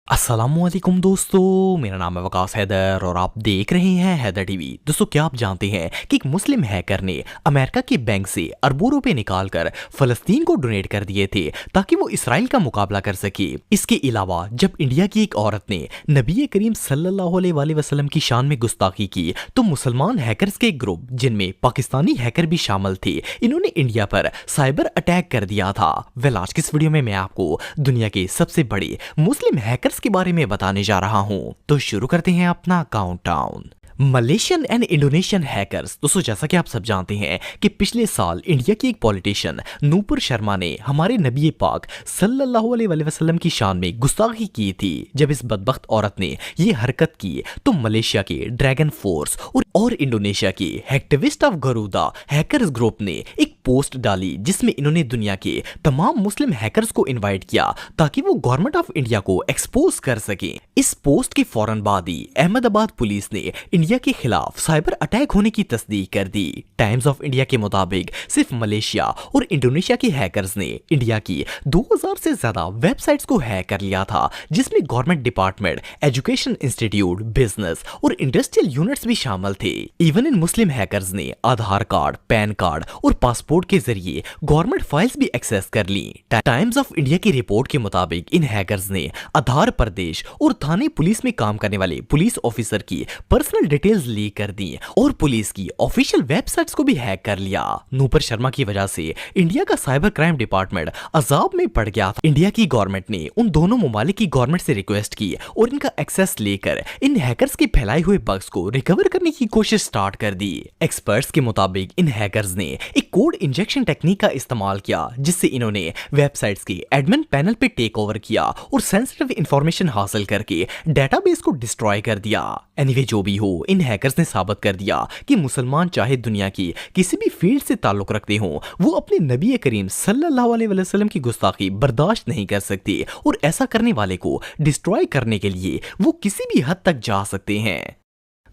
अस्सलामुअलैकुम दोस्तों, मेरा नाम है वकास हैदर और आप देख रहे हैं हैदर टीवी। दोस्तों, क्या आप जानते हैं कि एक मुस्लिम हैकर ने अमेरिका के बैंक से अरबों रुपए निकालकर फलस्तीन को डोनेट कर दिए थे ताकि वो इसराइल का मुकाबला कर सके। इसके अलावा जब इंडिया की एक औरत ने नबी करीम सल्लल्लाहु अलैहि वसल्लम की शान में गुस्ताखी की तो मुसलमान हैकर्स के एक ग्रुप जिनमें पाकिस्तानी हैकर भी शामिल थे, इन्होंने इंडिया पर साइबर अटैक कर दिया था। आज की इस वीडियो में मैं आपको दुनिया के सबसे बड़े मुस्लिम हैकर्स के बारे में बताने जा रहा हूं। तो शुरू करते हैं अपना countdown. Malaysian and Indonesian hackers. दोस्तों, जैसा कि आप सब जानते हैं कि पिछले साल इंडिया की एक पॉलिटिशियन नूपुर शर्मा ने हमारे नबी पाक सल्लल्लाहु अलैहि वसल्लम की शान में गुस्ताखी की थी। जब इस बदबख्त औरत ने ये हरकत की तो मलेशिया के ड्रैगन फोर्स और इंडोनेशिया के activist of Garuda hackers group ने एक पोस्ट डाली जिसमें इन्होंने दुनिया के तमाम मुस्लिम हैकर्स को इनवाइट किया ताकि वो गवर्नमेंट ऑफ इंडिया को एक्सपोज कर सके। इस पोस्ट के फौरन बाद ही अहमदाबाद पुलिस ने इंडिया के खिलाफ साइबर अटैक होने की तस्दीक कर दी। टाइम्स ऑफ इंडिया के मुताबिक सिर्फ मलेशिया और इंडोनेशिया के हैकर्स ने इंडिया की 2000 से ज्यादा वेबसाइट्स को हैक कर लिया था, जिसमें government department, education institute, business और इंडस्ट्रियल यूनिट्स भी शामिल थे। इवन इन मुस्लिम हैकर्स ने आधार कार्ड, पैन कार्ड और पासपोर्ट के जरिए गवर्नमेंट फाइल्स भी एक्सेस कर ली। टाइम्स ऑफ इंडिया की रिपोर्ट के मुताबिक इन हैकर्स ने आधार प्रदेश और थाने पुलिस में काम करने वाले पुलिस ऑफिसर की पर्सनल डिटेल्स लीक कर दी और पुलिस की ऑफिशियल वेबसाइट्स को भी हैक कर लिया। नूपुर शर्मा की वजह से इंडिया का साइबर क्राइम डिपार्टमेंट अजाब में पड़ गया था। इंडिया की गवर्नमेंट ने उन दोनों ममालिक की गवर्नमेंट से रिक्वेस्ट की और इनका एक्सेस लेकर इन हैकर्स के फैलाए हुए बग्स को रिकवर करने की कोशिश स्टार्ट कर दी। एक्सपर्ट्स के मुताबिक इन हैकर्स ने एक कोड इंजेक्शन टेक्निक का इस्तेमाल किया जिससे इन्होंने वेबसाइट्स के एडमिन पैनल पे टेक ओवर किया और सेंसिटिव इंफॉर्मेशन हासिल करके डेटाबेस को डिस्ट्रॉय कर दिया। एनीवे, जो भी हो, इन हैकर्स ने साबित कर दिया कि मुसलमान चाहे दुनिया की किसी भी फील्ड से ताल्लुक रखते हों, वो अपने नबी करीम सल्लल्लाहु अलैहि वसल्लम की गुस्ताखी बर्दाश्त नहीं कर सकते और ऐसा करने वाले को डिस्ट्रॉय करने के लिए वो किसी भी हद तक जा सकते हैं।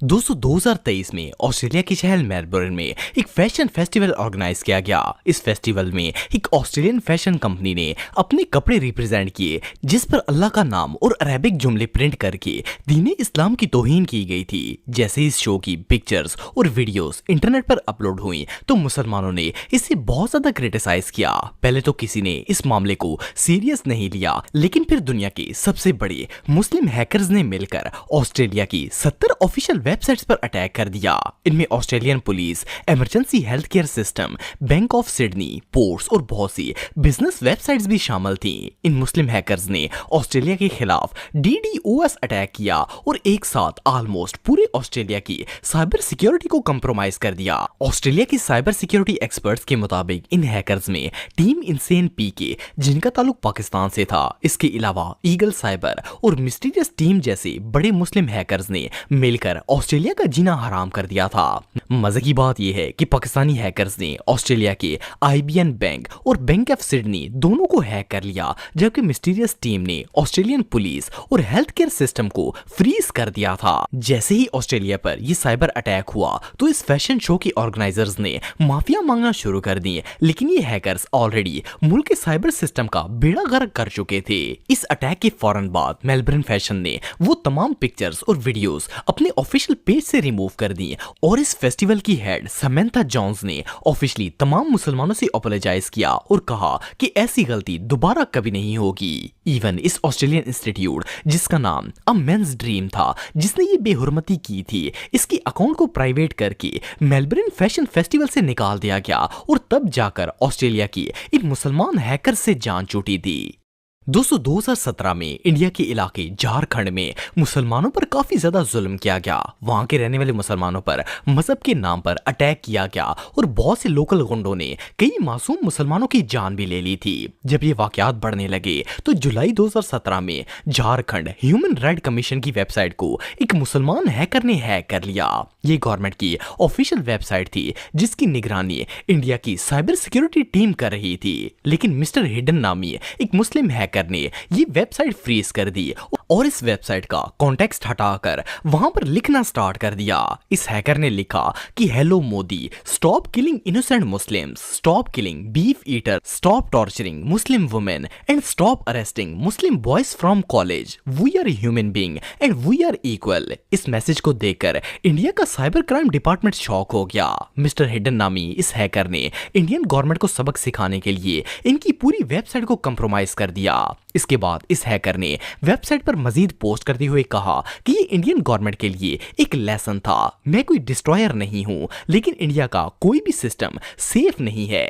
दोस्तों, 2023 में ऑस्ट्रेलिया के शहर मेलबर्न में एक फैशन फेस्टिवल ऑर्गेनाइज किया गया। इस फेस्टिवल में एक ऑस्ट्रेलियन फैशन कंपनी ने अपने कपड़े रिप्रेजेंट किए जिस पर अल्लाह का नाम और अरेबिक जुमले प्रिंट करके दीन इस्लाम की तौहीन की गई थी। जैसे इस शो की पिक्चर्स और वीडियोस इंटरनेट पर अपलोड हुई तो मुसलमानों ने इसे बहुत ज्यादा क्रिटिसाइज किया। पहले तो किसी ने इस मामले को सीरियस नहीं लिया, लेकिन फिर दुनिया के सबसे बड़े मुस्लिम हैकर्स ने मिलकर ऑस्ट्रेलिया की 70 ऑफिशियल वेबसाइट्स पर अटैक कर दिया। इनमें Australian police, emergency health care system, bank of Sydney, ports और बहुत सी बिजनेस वेबसाइट्स भी शामिल थीं। इन मुस्लिम हैकर्स ने ऑस्ट्रेलिया के खिलाफ DDoS अटैक किया और एक साथ ऑलमोस्ट पूरे ऑस्ट्रेलिया की साइबर सिक्योरिटी को कंप्रोमाइज कर दिया। ऑस्ट्रेलिया की साइबर सिक्योरिटी एक्सपर्ट्स के मुताबिक इन हैकर्स में टीम इंसेन PK, जिनका ताल्लुक पाकिस्तान से था, इसके अलावा ईगल साइबर और मिस्टीरियस टीम जैसे बड़े मुस्लिम हैकर्स ने मिलकर ऑस्ट्रेलिया का जीना हराम कर दिया था। मजे की बात यह है कि पाकिस्तानी हैकर्स ने ऑस्ट्रेलिया के IBN बैंक और बैंक ऑफ सिडनी दोनों को हैक कर लिया, जबकि मिस्टीरियस टीम ने ऑस्ट्रेलियन पुलिस और हेल्थ केयर सिस्टम को फ्रीज कर दिया था। जैसे ही ऑस्ट्रेलिया पर यह साइबर अटैक हुआ तो इस फैशन शो के ऑर्गेनाइजर्स ने माफिया मांगना शुरू कर दी, लेकिन ये हैकर्स ऑलरेडी मुल्क के साइबर सिस्टम का बेड़ा गर्क कर चुके थे। इस अटैक के फौरन बाद मेलबर्न फैशन ने वो तमाम पिक्चर्स और वीडियोस अपने ऑफिशियल पेज से रिमूव कर दी और इस फेस्टिवल की हेड समंथा जॉन्स ने ऑफिशियली तमाम मुसलमानों से अपोलोजाइज किया और कहा कि ऐसी गलती दोबारा कभी नहीं होगी। इवन इस ऑस्ट्रेलियन इंस्टीट्यूट जिसका नाम अ मेंस ड्रीम था, जिसने ये बेहुरमती की थी, इसकी अकाउंट को प्राइवेट करके मेलबर्न फैशन फेस्टिवल से निकाल दिया गया और तब जाकर ऑस्ट्रेलिया की इन मुसलमान हैकर्स से जान छूटी थी। दोस्तों, 2017 में इंडिया के इलाके झारखंड में मुसलमानों पर काफी ज्यादा जुल्म किया गया। वहां के रहने वाले मुसलमानों पर मजहब के नाम पर अटैक किया गया और बहुत से लोकल गुंडों ने कई मासूम मुसलमानों की जान भी ले ली थी। जब ये वाकयात बढ़ने लगे तो जुलाई 2017 में झारखंड ह्यूमन राइट कमीशन की वेबसाइट को एक मुसलमान हैकर ने हैक कर लिया। ये गवर्नमेंट की ऑफिशियल वेबसाइट थी जिसकी निगरानी इंडिया की साइबर सिक्योरिटी टीम कर रही थी, लेकिन मिस्टर हिडन नामी एक मुस्लिम हैकर ने ये वेबसाइट फ्रीज कर दी और इस वेबसाइट का कॉन्टेक्स्ट हटाकर वहां पर लिखना स्टार्ट कर दिया। इस हैकर ने लिखा कि hello Modi, stop killing innocent Muslims, stop killing beef eater, stop torturing Muslim women and stop arresting Muslim boys from college, we are human being and we are equal. इस मैसेज को देखकर India का cyber crime department shock हो गया। Mister hidden नामी इस hacker ने Indian government को सबक सिखाने के लिए इनकी पूरी वेबसाइट को कंप्रोमाइज कर दिया। इसके बाद इस हैकर ने वेबसाइट पर मजीद पोस्ट करते हुए कहा कि ये इंडियन गवर्नमेंट के लिए एक लेसन था। मैं कोई डिस्ट्रॉयर नहीं हूं, लेकिन इंडिया का कोई भी सिस्टम सेफ नहीं है।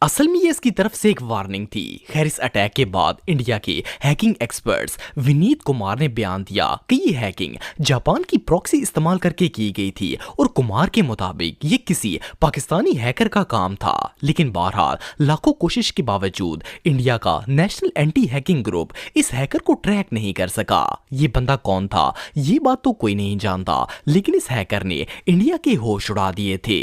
असल में ये इसकी तरफ से एक वार्निंग थी। खैर, इस अटैक के बाद इंडिया के हैकिंग एक्सपर्ट्स विनीत कुमार ने बयान दिया कि ये हैकिंग जापान की प्रॉक्सी इस्तेमाल करके की गई थी और कुमार के मुताबिक ये किसी पाकिस्तानी हैकर का काम था। लेकिन बहरहाल लाखों कोशिश के बावजूद इंडिया का नेशनल एंटी हैकिंग ग्रुप इस हैकर को ट्रैक नहीं कर सका। ये बंदा कौन था ये बात तो कोई नहीं जानता, लेकिन इस हैकर ने इंडिया के होश उड़ा दिए थे।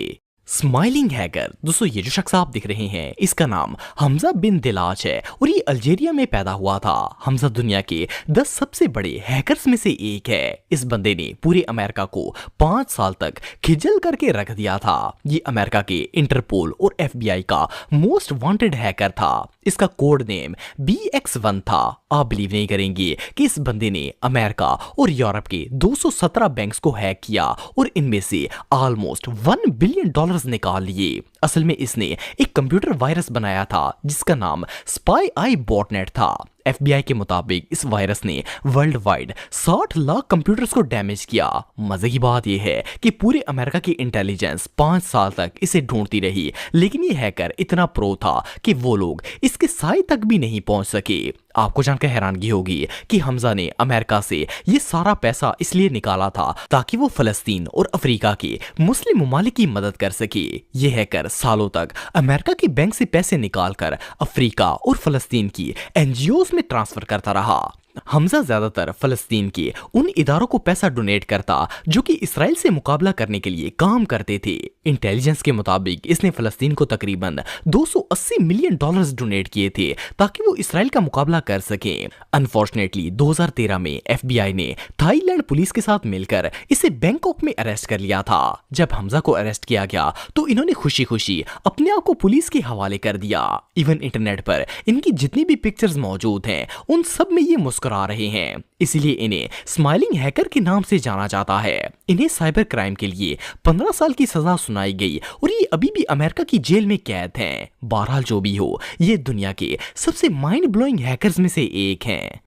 स्माइलिंग हैकर, दोस्तों ये जो शख्स आप दिख रहे हैं इसका नाम हमजा बिन दिलाज है और ये अल्जीरिया में पैदा हुआ था। हमजा दुनिया के 10 सबसे बड़े हैकर्स में से एक है। इस बंदे ने पूरे अमेरिका को 5 साल तक खिजल करके रख दिया था। ये अमेरिका के इंटरपोल और FBI का मोस्ट वांटेड हैकर था। इसका कोड नेम BX1 था। आप बिलीव नहीं करेंगे कि इस बंदे ने अमेरिका और यूरोप के 217 बैंक्स को हैक किया और इनमें से ऑलमोस्ट $1 बिलियन निकाल लिए। असल में इसने एक कंप्यूटर वायरस बनाया था जिसका नाम स्पाई आई बॉटनेट था। FBI के मुताबिक इस वायरस ने वर्ल्ड वाइड 60 लाख कंप्यूटर्स को डैमेज किया। मजे की बात यह है कि पूरे अमेरिका की इंटेलिजेंस 5 साल तक इसे ढूंढती रही, लेकिन ये हैकर इतना प्रो था कि वो लोग इसके साए तक भी नहीं पहुंच सके। आपको जानकर हैरानगी होगी कि हमजा ने अमेरिका से ये सारा पैसा इसलिए निकाला था ताकि वो फलस्तीन और अफ्रीका के मुस्लिम ममालिक की मदद कर सके। ये हैकर सालों तक अमेरिका के बैंक से पैसे निकालकर अफ्रीका और फलस्तीन की NGOs में ट्रांसफर करता रहा। हमजा ज्यादातर फलस्तीन के उन इदारों को पैसा डोनेट करता जो कि इसराइल से मुकाबला करने के लिए काम करते थे। इंटेलिजेंस के मुताबिक इसने फलस्तीन को तकरीबन $280 मिलियन डोनेट किए थे ताकि वो इसराइल का मुकाबला कर सके। अनफॉर्चुनेटली 2013 में FBI ने थाईलैंड पुलिस के साथ मिलकर इसे बैंकॉक में अरेस्ट कर लिया था। जब हमजा को अरेस्ट किया गया तो इन्होंने खुशी खुशी अपने आप को पुलिस के हवाले कर दिया। इवन इंटरनेट पर इनकी जितनी भी पिक्चर्स मौजूद हैं उन सब में ये मुस्कुरा रहे हैं, इसीलिए इन्हें स्माइलिंग हैकर के नाम से जाना जाता है। इन्हें साइबर क्राइम के लिए 15 साल की सजा सुनाई गई और ये अभी भी अमेरिका की जेल में कैद हैं। बहरहाल जो भी हो, ये दुनिया के सबसे माइंड ब्लोइंग हैकर्स में से एक हैं।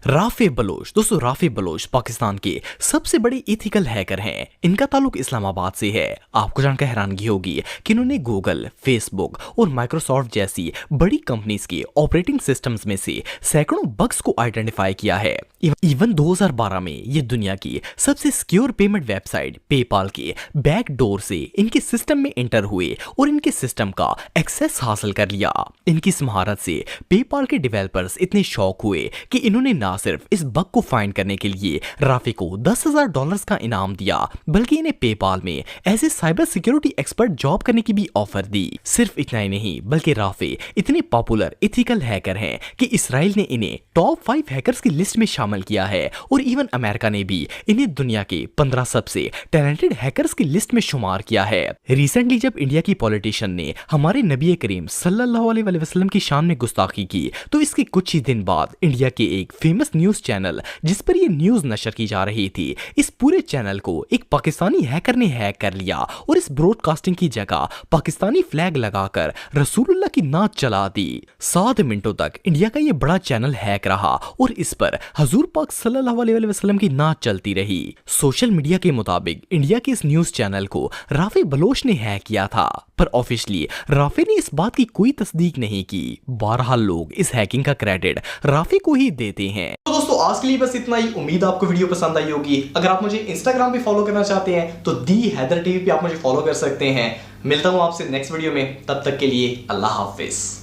राफे बलोच, दोस्तों राफे बलोच पाकिस्तान के सबसे बड़े एथिकल हैकर हैं। इनका ताल्लुक इस्लामाबाद से है। आपको जानकर हैरानगी होगी कि इन्होंने गूगल, फेसबुक और माइक्रोसॉफ्ट जैसी बड़ी कंपनीज के ऑपरेटिंग सिस्टम्स में से सैकड़ों बग्स को आइडेंटिफाई किया है। इवन 2012 में ये दुनिया की सबसे सिक्योर पेमेंट वेबसाइट पेपाल के बैकडोर से इनके सिस्टम में एंटर हुए और इनके सिस्टम का एक्सेस हासिल कर लिया। इनकी इस महारत से पेपाल के डेवलपर्स इतने शॉक हुए कि इन्होंने ना सिर्फ इस बग को फाइंड करने के लिए राफे को $10,000 का इनाम दिया, बल्कि इन्हें पेपाल में as a cyber security expert job करने की भी ऑफर दी। सिर्फ इतना ही नहीं, बल्कि राफे इतने पॉपुलर एथिकल हैकर हैं कि इसराइल ने इन्हें टॉप 5 हैकर्स की लिस्ट में शामिल किया है और इवन अमेरिका ने भी इन्हें दुनिया के 15 सबसे टैलेंटेड हैकर्स की लिस्ट में शुमार किया है। रिसेंटली जब इंडिया की पॉलिटिशियन ने हमारे नबी करीम सल्लल्लाहु अलैहि वसल्लम की शान में गुस्ताखी की, तो इसके कुछ ही दिन बाद इंडिया के एक फेमस न्यूज चैनल जिस पर ये न्यूज नशर की जा रही थी, इस पूरे चैनल को एक पाकिस्तानी हैकर ने हैक कर लिया और इस ब्रॉडकास्टिंग की जगह पाकिस्तानी फ्लैग लगाकर रसूलुल्लाह की नात चला दी। 7 मिनटों तक इंडिया का ये बड़ा चैनल हैक रहा और इस पर हजूर पाक सल्लल्लाहु अलैहि वसल्लम की नात चलती रही। सोशल मीडिया के मुताबिक इंडिया के इस न्यूज चैनल को राफे बलोच ने हैक किया था, पर ऑफिशियली राफे ने इस बात की कोई तस्दीक नहीं की। बहरहाल लोग इस हैकिंग का क्रेडिट राफे को ही देते हैं। तो दोस्तों आज के लिए बस इतना ही। उम्मीद आपको वीडियो पसंद आई होगी। अगर आप मुझे इंस्टाग्राम पे फॉलो करना चाहते हैं तो दी हैदर टीवी पे आप मुझे फॉलो कर सकते हैं। मिलता हूं आपसे नेक्स्ट वीडियो में, तब तक के लिए अल्लाह हाफिज।